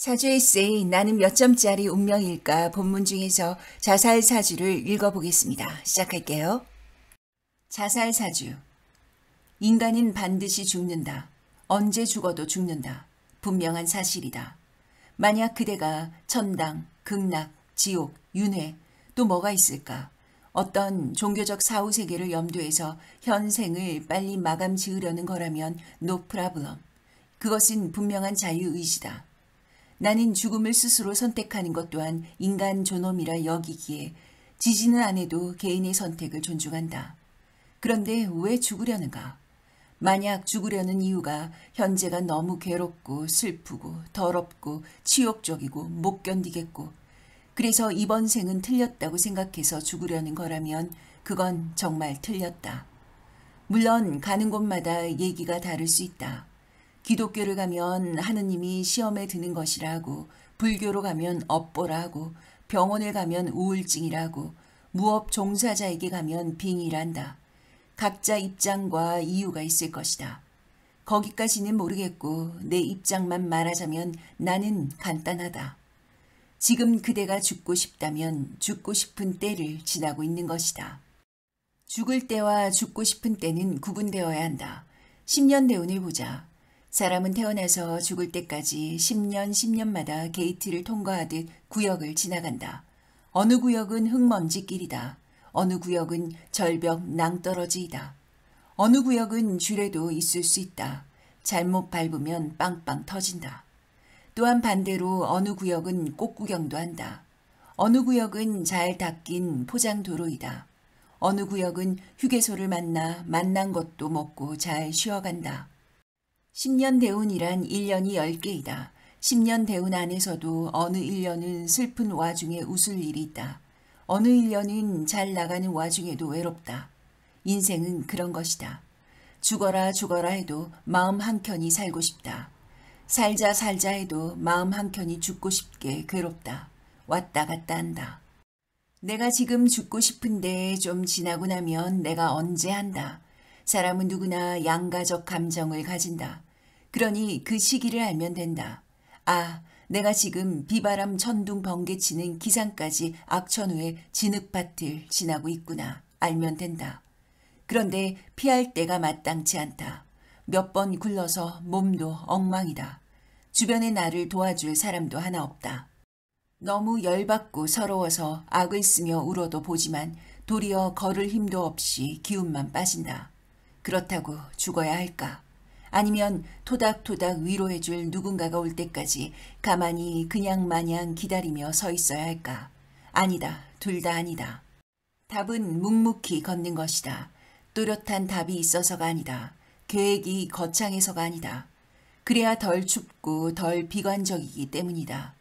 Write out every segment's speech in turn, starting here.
사주 에세이 나는 몇 점짜리 운명일까 본문 중에서 자살 사주를 읽어보겠습니다. 시작할게요. 자살 사주. 인간은 반드시 죽는다. 언제 죽어도 죽는다. 분명한 사실이다. 만약 그대가 천당, 극락, 지옥, 윤회 또 뭐가 있을까? 어떤 종교적 사후세계를 염두해서 현생을 빨리 마감 지으려는 거라면 no problem. 그것은 분명한 자유의지다. 나는 죽음을 스스로 선택하는 것 또한 인간 존엄이라 여기기에 지지는 안 해도 개인의 선택을 존중한다. 그런데 왜 죽으려는가? 만약 죽으려는 이유가 현재가 너무 괴롭고 슬프고 더럽고 치욕적이고 못 견디겠고 그래서 이번 생은 틀렸다고 생각해서 죽으려는 거라면 그건 정말 틀렸다. 물론 가는 곳마다 얘기가 다를 수 있다. 기독교를 가면 하느님이 시험에 드는 것이라 하고 불교로 가면 업보라 하고 병원을 가면 우울증이라 하고 무업 종사자에게 가면 빙의란다. 각자 입장과 이유가 있을 것이다. 거기까지는 모르겠고 내 입장만 말하자면 나는 간단하다. 지금 그대가 죽고 싶다면 죽고 싶은 때를 지나고 있는 것이다. 죽을 때와 죽고 싶은 때는 구분되어야 한다. 10년 대운을 보자. 사람은 태어나서 죽을 때까지 10년 10년마다 게이트를 통과하듯 구역을 지나간다. 어느 구역은 흙먼지길이다. 어느 구역은 절벽 낭떠러지이다. 어느 구역은 주례도 있을 수 있다. 잘못 밟으면 빵빵 터진다. 또한 반대로 어느 구역은 꽃구경도 한다. 어느 구역은 잘 닦인 포장도로이다. 어느 구역은 휴게소를 만나 만난 것도 먹고 잘 쉬어간다. 10년 대운이란 1년이 10개이다. 10년 대운 안에서도 어느 1년은 슬픈 와중에 웃을 일이 있다. 어느 1년은 잘 나가는 와중에도 외롭다. 인생은 그런 것이다. 죽어라 죽어라 해도 마음 한켠이 살고 싶다. 살자 살자 해도 마음 한켠이 죽고 싶게 괴롭다. 왔다 갔다 한다. 내가 지금 죽고 싶은데 좀 지나고 나면 내가 언제 한다. 사람은 누구나 양가적 감정을 가진다. 그러니 그 시기를 알면 된다. 아, 내가 지금 비바람 천둥 번개치는 기상까지 악천후의 진흙밭을 지나고 있구나. 알면 된다. 그런데 피할 때가 마땅치 않다. 몇 번 굴러서 몸도 엉망이다. 주변에 나를 도와줄 사람도 하나 없다. 너무 열받고 서러워서 악을 쓰며 울어도 보지만 도리어 걸을 힘도 없이 기운만 빠진다. 그렇다고 죽어야 할까? 아니면 토닥토닥 위로해줄 누군가가 올 때까지 가만히 그냥 마냥 기다리며 서 있어야 할까? 아니다. 둘 다 아니다. 답은 묵묵히 걷는 것이다. 또렷한 답이 있어서가 아니다. 계획이 거창해서가 아니다. 그래야 덜 춥고 덜 비관적이기 때문이다.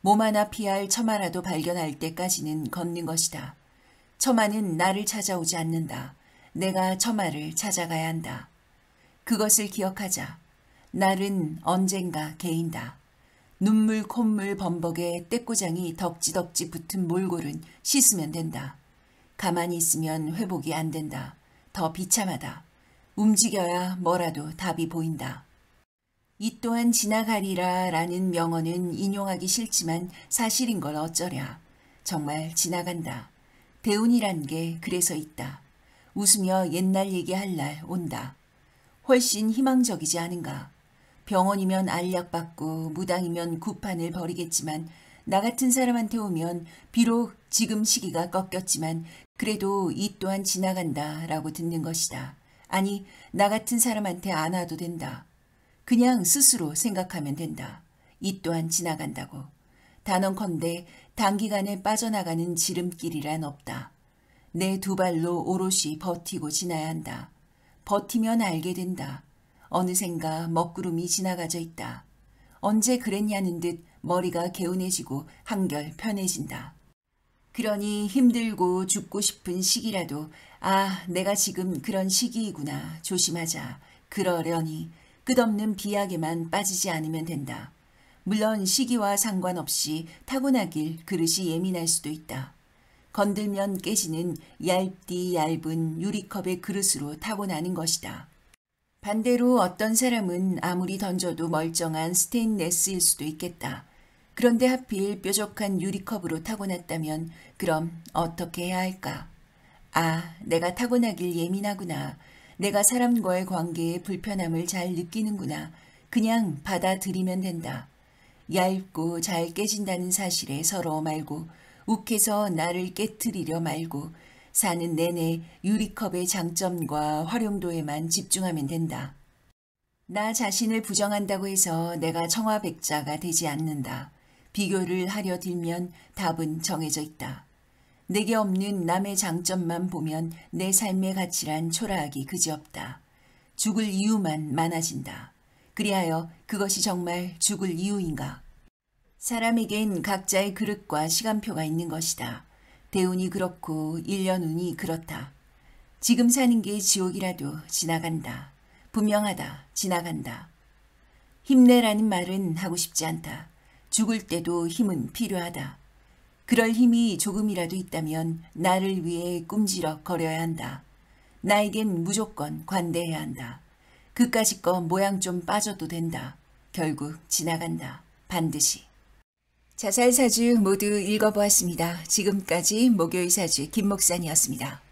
몸 하나 피할 처마라도 발견할 때까지는 걷는 것이다. 처마는 나를 찾아오지 않는다. 내가 처마를 찾아가야 한다. 그것을 기억하자. 날은 언젠가 개인다. 눈물 콧물 범벅에 떼꼬장이 덕지덕지 붙은 몰골은 씻으면 된다. 가만히 있으면 회복이 안 된다. 더 비참하다. 움직여야 뭐라도 답이 보인다. 이 또한 지나가리라 라는 명언은 인용하기 싫지만 사실인 걸 어쩌랴. 정말 지나간다. 대운이란 게 그래서 있다. 웃으며 옛날 얘기할 날 온다. 훨씬 희망적이지 않은가. 병원이면 알약받고 무당이면 구판을 벌이겠지만 나 같은 사람한테 오면 비록 지금 시기가 꺾였지만 그래도 이 또한 지나간다 라고 듣는 것이다. 아니, 나 같은 사람한테 안 와도 된다. 그냥 스스로 생각하면 된다. 이 또한 지나간다고. 단언컨대 단기간에 빠져나가는 지름길이란 없다. 내 두 발로 오롯이 버티고 지나야 한다. 버티면 알게 된다. 어느샌가 먹구름이 지나가져 있다. 언제 그랬냐는 듯 머리가 개운해지고 한결 편해진다. 그러니 힘들고 죽고 싶은 시기라도 아, 내가 지금 그런 시기이구나. 조심하자. 그러려니 끝없는 비약에만 빠지지 않으면 된다. 물론 시기와 상관없이 타고나길 그릇이 예민할 수도 있다. 건들면 깨지는 얇디 얇은 유리컵의 그릇으로 타고나는 것이다. 반대로 어떤 사람은 아무리 던져도 멀쩡한 스테인레스일 수도 있겠다. 그런데 하필 뾰족한 유리컵으로 타고났다면 그럼 어떻게 해야 할까? 아, 내가 타고나길 예민하구나. 내가 사람과의 관계에 불편함을 잘 느끼는구나. 그냥 받아들이면 된다. 얇고 잘 깨진다는 사실에 서러워 말고 욱해서 나를 깨트리려 말고 사는 내내 유리컵의 장점과 활용도에만 집중하면 된다. 나 자신을 부정한다고 해서 내가 청화백자가 되지 않는다. 비교를 하려 들면 답은 정해져 있다. 내게 없는 남의 장점만 보면 내 삶의 가치란 초라하기 그지없다. 죽을 이유만 많아진다. 그리하여 그것이 정말 죽을 이유인가? 사람에겐 각자의 그릇과 시간표가 있는 것이다. 대운이 그렇고 1년 운이 그렇다. 지금 사는 게 지옥이라도 지나간다. 분명하다. 지나간다. 힘내라는 말은 하고 싶지 않다. 죽을 때도 힘은 필요하다. 그럴 힘이 조금이라도 있다면 나를 위해 꿈지럭 거려야 한다. 나에겐 무조건 관대해야 한다. 그까짓 거 모양 좀 빠져도 된다. 결국 지나간다. 반드시. 자살사주 모두 읽어보았습니다. 지금까지 목요일사주 김목산이었습니다.